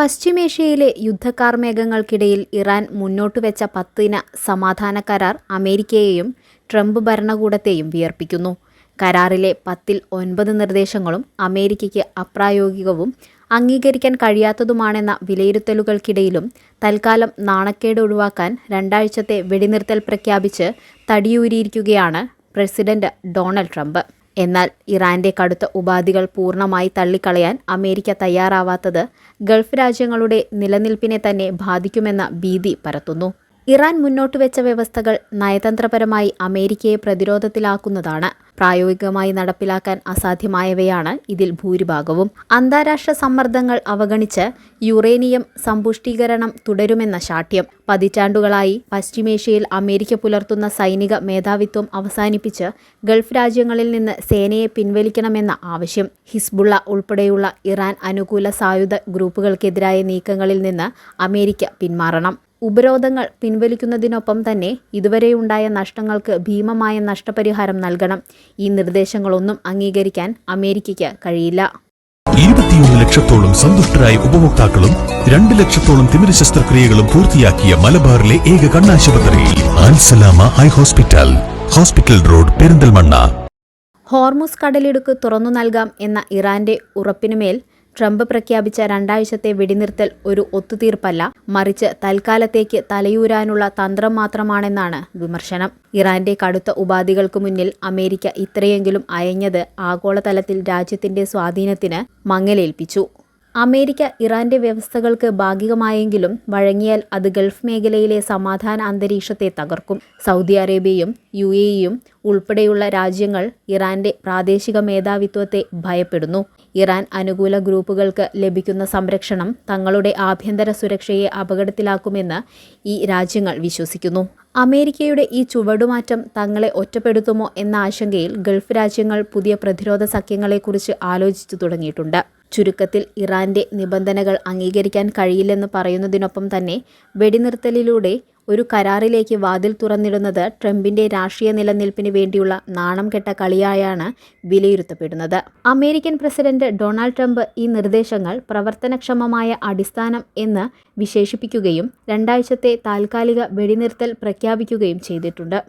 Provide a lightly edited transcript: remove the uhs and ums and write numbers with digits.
പശ്ചിമേഷ്യയിലെ യുദ്ധകാർമേഘങ്ങൾക്കിടയിൽ ഇറാൻ മുന്നോട്ടുവെച്ച 10-ഇന സമാധാന കരാർ അമേരിക്കയെയും ട്രംപ് ഭരണകൂടത്തെയും വിയർപ്പിക്കുന്നു. കരാറിലെ 10-ൽ 9 നിർദ്ദേശങ്ങളും അമേരിക്കയ്ക്ക് അപ്രായോഗികവും അംഗീകരിക്കാൻ കഴിയാത്തതുമാണെന്ന വിലയിരുത്തലുകൾക്കിടയിലും തൽക്കാലം നാണക്കേട് ഒഴിവാക്കാൻ 2 ആഴ്ചത്തെ വെടിനിർത്തൽ പ്രഖ്യാപിച്ച് തടിയൂരിയിരിക്കുകയാണ് പ്രസിഡന്റ് ഡൊണാൾഡ് ട്രംപ്. എന്നാൽ ഇറാന്റെ കടുത്ത ഉപാധികൾ പൂർണ്ണമായി തള്ളിക്കളയാൻ അമേരിക്ക തയ്യാറാവാത്തത് ഗൾഫ് രാജ്യങ്ങളുടെ നിലനിൽപ്പിനെ തന്നെ ബാധിക്കുമെന്ന ഭീതി പരത്തുന്നു. ഇറാൻ മുന്നോട്ടുവെച്ച വ്യവസ്ഥകൾ നയതന്ത്രപരമായി അമേരിക്കയെ പ്രതിരോധത്തിലാക്കുന്നതാണ്. പ്രായോഗികമായി നടപ്പിലാക്കാൻ അസാധ്യമായവയാണ് ഇതിൽ ഭൂരിഭാഗവും. അന്താരാഷ്ട്ര സമ്മർദ്ദങ്ങൾ അവഗണിച്ച് യുറേനിയം സമ്പുഷ്ടീകരണം തുടരുമെന്ന ശാഠ്യം. പതിറ്റാണ്ടുകളായി പശ്ചിമേഷ്യയിൽ അമേരിക്ക പുലർത്തുന്ന സൈനിക മേധാവിത്വം അവസാനിപ്പിച്ച് ഗൾഫ് രാജ്യങ്ങളിൽ നിന്ന് സേനയെ പിൻവലിക്കണമെന്ന ആവശ്യം. ഹിസ്ബുള്ള ഉൾപ്പെടെയുള്ള ഇറാൻ അനുകൂല സായുധ ഗ്രൂപ്പുകൾക്കെതിരായ നീക്കങ്ങളിൽ നിന്ന് അമേരിക്ക പിന്മാറണം. ഉപരോധങ്ങൾ പിൻവലിക്കുന്നതിനൊപ്പം തന്നെ ഇതുവരെയുണ്ടായ നഷ്ടങ്ങൾക്ക് ഭീമമായ നഷ്ടപരിഹാരം നൽകണം. ഈ നിർദ്ദേശങ്ങളൊന്നും അംഗീകരിക്കാൻ അമേരിക്കയ്ക്ക് കഴിയില്ല. 21 ലക്ഷത്തോളം സന്തുഷ്ടരായ ഉപഭോക്താക്കളും 2 ലക്ഷത്തോളം തിമിര ശസ്ത്രക്രിയകളും പൂർത്തിയാക്കിയ മലബാറിലെ ഏക കണ്ണാശുപത്രി Alsalama eye hospital, hospital road, Perinthalmanna. Hormuz കടലിടുക്ക് തുറന്നു നൽകാം എന്ന ഇറാന്റെ ഉറപ്പിനുമേൽ ട്രംപ് പ്രഖ്യാപിച്ച 2 ആഴ്ചത്തെ വെടിനിർത്തൽ ഒരു ഒത്തുതീർപ്പല്ല, മറിച്ച് തൽക്കാലത്തേക്ക് തലയൂരാനുള്ള തന്ത്രം മാത്രമാണെന്നാണ് വിമർശനം. ഇറാന്റെ കടുത്ത ഉപാധികൾക്ക് മുന്നിൽ അമേരിക്ക ഇത്രയെങ്കിലും അയഞ്ഞത് ആഗോളതലത്തിൽ രാജ്യത്തിന്റെ സ്വാധീനത്തിന് മങ്ങലേൽപ്പിച്ചു. അമേരിക്ക ഇറാന്റെ വ്യവസ്ഥകൾക്ക് ഭാഗികമായെങ്കിലും വഴങ്ങിയാൽ അത് ഗൾഫ് മേഖലയിലെ സമാധാന അന്തരീക്ഷത്തെ തകർക്കും. സൗദി അറേബ്യയും UAEയും ഉൾപ്പെടെയുള്ള രാജ്യങ്ങൾ ഇറാന്റെ പ്രാദേശിക മേധാവിത്വത്തെ ഭയപ്പെടുന്നു. ഇറാൻ അനുകൂല ഗ്രൂപ്പുകൾക്ക് ലഭിക്കുന്ന സംരക്ഷണം തങ്ങളുടെ ആഭ്യന്തര സുരക്ഷയെ അപകടത്തിലാക്കുമെന്ന് ഈ രാജ്യങ്ങൾ വിശ്വസിക്കുന്നു. അമേരിക്കയുടെ ഈ ചുവടുമാറ്റം തങ്ങളെ ഒറ്റപ്പെടുത്തുമോ എന്ന ആശങ്കയിൽ ഗൾഫ് രാജ്യങ്ങൾ പുതിയ പ്രതിരോധ സഖ്യങ്ങളെക്കുറിച്ച് ആലോചിച്ചു തുടങ്ങിയിട്ടുണ്ട്. ചുരുക്കത്തിൽ ഇറാന്റെ നിബന്ധനകൾ അംഗീകരിക്കാൻ കഴിയില്ലെന്ന് പറയുന്നതിനൊപ്പം തന്നെ വെടിനിർത്തലിലൂടെ ഒരു കരാറിലേക്ക് വാതിൽ തുറന്നിടുന്നത് ട്രംപിന്റെ രാഷ്ട്രീയ നിലനിൽപ്പിന് വേണ്ടിയുള്ള നാണം കെട്ട കളിയായാണ് വിലയിരുത്തപ്പെടുന്നത്. അമേരിക്കൻ പ്രസിഡന്റ് ഡൊണാൾഡ് ട്രംപ് ഈ നിർദ്ദേശങ്ങൾ പ്രവർത്തനക്ഷമമായ അടിസ്ഥാനം എന്ന് വിശേഷിപ്പിക്കുകയും 2 ആഴ്ചത്തെ താൽക്കാലിക വെടിനിർത്തൽ പ്രഖ്യാപിക്കുകയും ചെയ്തിട്ടുണ്ട്.